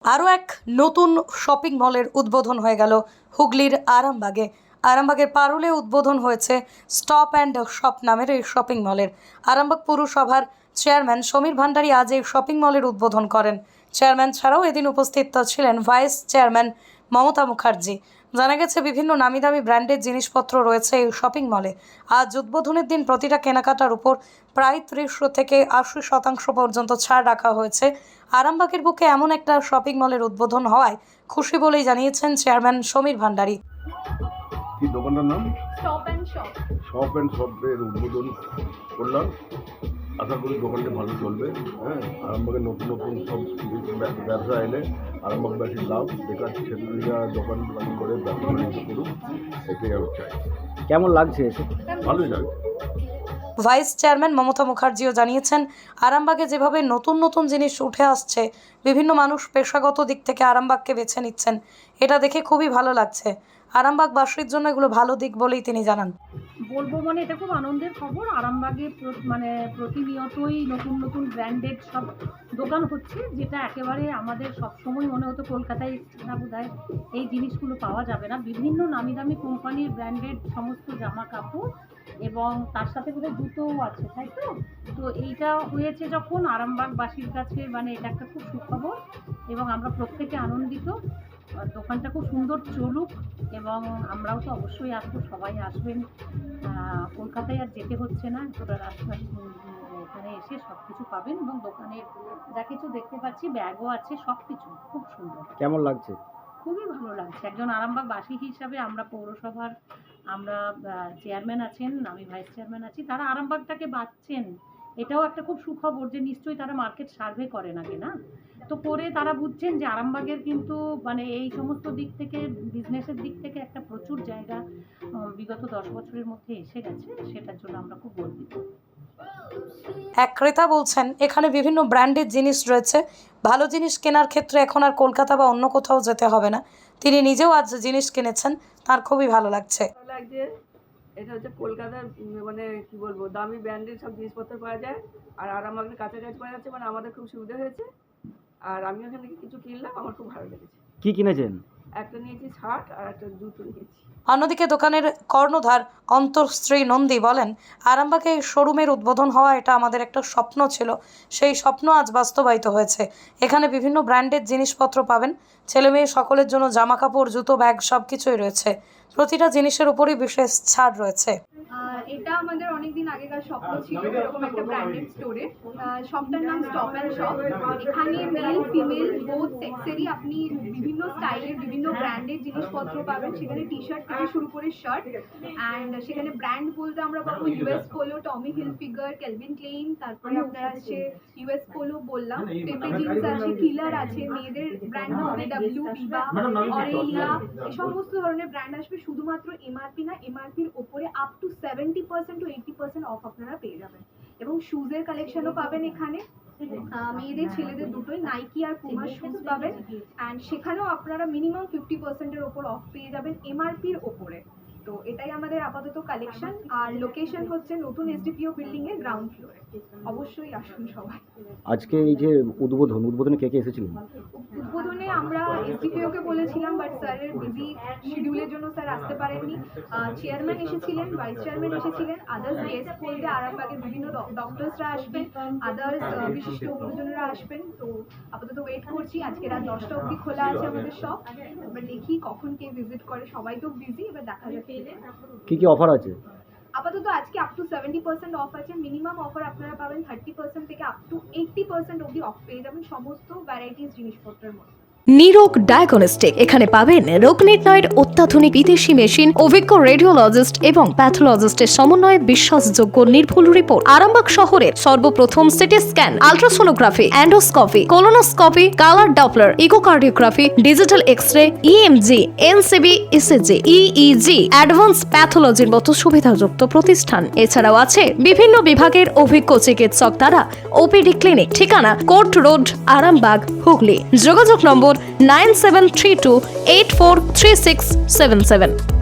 আরও এক নতুন শপিং মলের উদ্বোধন হয়ে গেল হুগলির আরামবাগে। আরামবাগের পারুলে উদ্বোধন হয়েছে স্টপ অ্যান্ড শপ নামের এই শপিং মলের। আরামবাগ পুরসভার চেয়ারম্যান সমীর ভান্ডারী আজ এই শপিং মলের উদ্বোধন করেন। চেয়ারম্যান ছাড়াও এদিন উপস্থিত ছিলেন ভাইস চেয়ারম্যান মমতা মুখার্জি। জানা গেছে বিভিন্ন নামি দামি ব্র্যান্ডের জিনিসপত্র রয়েছে এই শপিং মলে। আজ উদ্বোধনের দিন প্রতিটা কেনাকাটার উপর প্রায় 30 থেকে 80% পর্যন্ত ছাড় রাখা হয়েছে। আরামবাগের বুকে এমন একটা শপিং মলের উদ্বোধন হওয়ায় খুশি বলেই জানিয়েছেন চেয়ারম্যান সমীর ভান্ডারী। কি দোকানটার নাম? Stop and shop. Shop and শপের উদ্বোধন করলাম। আশা করি দোকানটা ভালো চলবে। আরামবাগের নতুন নতুন সব ব্যবসা এলে আরামবাগবাসীর লাভ, বেকার ছেলেরা দোকান করে ব্যবসা বাণিজ্য করুক, এটাই আমি চাই। কেমন লাগছে এসে? ভালোই লাগছে। ভাইস চেয়ারম্যান মমতা মুখার্জিও জানিয়েছেন, আরামবাগে যেভাবে নতুন নতুন জিনিস উঠে আসছে, বিভিন্ন মানুষ পেশাগত দিক থেকে আরামবাগকে বেছে নিচ্ছেন, এটা দেখে খুবই ভালো লাগছে। আরামবাগবাসীর জন্য এগুলো ভালো দিক বলেই তিনি জানান। বলবো এটা খুব আনন্দের খবর। আরামবাগে প্রতিনিয়তই নতুন নতুন ব্র্যান্ডেড সব দোকান হচ্ছে, যেটা একেবারে আমাদের সবসময় মনে হতো কলকাতায় ছাড়া বোধহয় এই জিনিসগুলো পাওয়া যাবে না। বিভিন্ন নামি দামি কোম্পানির ব্র্যান্ডেড সমস্ত জামা কাপড় এবং তার সাথে বোধহয় জুতোও আছে, তাই তো? তো এইটা হয়েছে যখন আরামবাগবাসীর কাছে এটা একটা খুব সুখবর এবং আমরা প্রত্যেকে আনন্দিত। দোকানটা খুব সুন্দর চলুক এবং আমরাও তো অবশ্যই আসবো, সবাই আসবেন। কলকাতায় আর যেতে হচ্ছে না, গোটা রাস্তায় এখানে এসে সব কিছু পাবেন এবং দোকানের যা কিছু দেখতে পাচ্ছি, ব্যাগও আছে, সব কিছু খুব সুন্দর। কেমন লাগছে? খুবই ভালো লাগছে। একজন আরামবাগবাসী হিসাবে আমরা পৌরসভার চেয়ারম্যান আছেন, আমি ভাইস চেয়ারম্যান আছি, তারা আরামবাগটাকে বাঁচছেন, এটাও একটা খুব সুখবর যে নিশ্চয়ই তারা মার্কেট সার্ভে করেন আগে, না তো করে তারা বুঝছেন যে আরামবাগের কিন্তু এই সমস্ত দিক থেকে, বিজনেসের দিক থেকে একটা প্রচুর জায়গা বিগত 10 বছরের মধ্যে এসে গেছে। সেটার জন্য আমরা খুব গর্বিত। এক ক্রেতা বলছেন, এখানে বিভিন্ন ব্র্যান্ডের জিনিস রয়েছে, ভালো জিনিস কেনার ক্ষেত্রে এখন আর কলকাতা বা অন্য কোথাও যেতে হবে না। তিনি নিজেও আজ জিনিস কিনেছেন, তার খুবই ভালো লাগছে। এটা হচ্ছে কলকাতার কি বলবো, দামি ব্র্যান্ডের সব জিনিসপত্র পাওয়া যায় আর আরামবাগের কাছাকাছি পাওয়া যাচ্ছে, আমাদের খুব সুবিধা হয়েছে। আর আমি ওখান থেকে কিছু কিনলাম, আমার খুব ভালো লেগেছে। কি কিনেছেন? একটা নিয়েছি শার্ট আর একটা জুতো নিয়েছি। অন্যদিকে দোকানের কর্ণধার অন্তর্শ্রী নন্দী বলেন, আরামবাগে শোরুমের উদ্বোধন হওয়া এটা আমাদের একটা স্বপ্ন ছিল, সেই স্বপ্ন আজ বাস্তবায়িত হয়েছে। এখানে বিভিন্ন ব্র্যান্ডের জিনিসপত্র পাবেন, ছেলে মেয়ে সকলের জন্য জামা কাপড়, জুতো, ব্যাগ সব কিছুই রয়েছে। প্রতিটা জিনিসের উপরই বিশেষ ছাড় রয়েছে। এটা আমাদের অনেকদিন আগেকার স্বপ্ন ছিল, এরকম একটা ব্র্যান্ডেড স্টোরে। শপটার নাম স্টপ অ্যান্ড শপ। এখানে মেল ফিমেল বোথ সেক্সেরই আপনি বিভিন্ন স্টাইলের, বিভিন্ন ব্র্যান্ডের জিনিসপত্র পাবেন। সেখানে টি শার্ট থেকে শুরু করে শার্ট, অ্যান্ড সেখানে ব্র্যান্ড বলতে আমরা পাবো US Polo, Tommy Hilfiger, Calvin Klein, তারপরে আপনার আছে ইউএস পোলো বললাম, পেপে জিন্স আছে, কিলার আছে, মেয়েদের ব্র্যান্ড হবে ডাব্লিউ, বিবা, অরেলিয়া, এই সমস্ত ধরনের ব্র্যান্ড আসবে। শুধুমাত্র এমআরপি না, এমআরপির ওপরে আপ টু 70% to 80% অফ আপনারা পেয়ে যাবেন। এবং শুজের কালেকশনও পাবেন এখানে, মেয়েদের ছেলেদের দুটোই, নাইকি আর পুমার শুজ পাবেন। অ্যান্ড সেখানেও আপনারা মিনিমাম 50%-এর ওপর অফ পেয়ে যাবেন এমআরপির ওপরে। তো এটাই আমাদের আপাতত কালেকশন। আর লোকেশন হচ্ছে নতুন এসডিপিও বিল্ডিং এর গ্রাউন্ড ফ্লোরে। অবশ্যই আসুন সবাই। আজকে এই যে উদ্বোধনে কে কে এসেছিলেন? উদ্বোধনে আমরা এসডিপিও কে বলেছিলাম, বাট স্যারের বিজি শিডিউলের জন্য স্যার আসতে পারেননি। চেয়ারম্যান এসেছিলেন, ভাইস চেয়ারম্যান এসেছিলেন, আদার্স গেস্ট বলতে আরামবাগের বিভিন্ন ডক্টরসরা আসবেন, আদার্স বিশিষ্ট গুরুজনেরা আসবেন। তো আপাতত ওয়েট করছি। আজকে রাত 10টা অবধি খোলা আছে আমাদের শপ। এবার দেখি কখন কে ভিজিট করে, সবাই তো বিজি, এবার দেখা যাবে। কি কি অফার আছে? আপাতত আজকে আপ টু 70% অফ আছে। মিনিমাম অফার আপনারা পাবেন 30% থেকে আপ টু 80% অবধি অফ পেয়ে যাবেন সমস্ত ভ্যারাইটিস জিনিসপত্রের মধ্যে। নিরোগ ডায়াগনস্টিক, এখানে পাবেন রোগ নির্ণয়ের অত্যাধুনিক বিদেশি মেশিন, অভিজ্ঞ রেডিওলজিস্ট এবং প্যাথোলজিস্টের সমন্বয়ে বিশ্বাসযোগ্য নির্ভুল রিপোর্ট। আরামবাগ শহরের সর্বপ্রথম CT scan, ultrasonography, endoscopy, colonoscopy, colour doppler, echocardiography, digital X ray, EMG, NCB, ECG, EEG, advance প্যাথোলজির মতো সুবিধাযুক্ত প্রতিষ্ঠান। এছাড়াও আছে বিভিন্ন বিভাগের অভিজ্ঞ চিকিৎসক দ্বারা ওপিডি ক্লিনিক। ঠিকানা কোর্ট রোড, আরামবাগ, হুগলি। যোগাযোগ নম্বর 9732843677।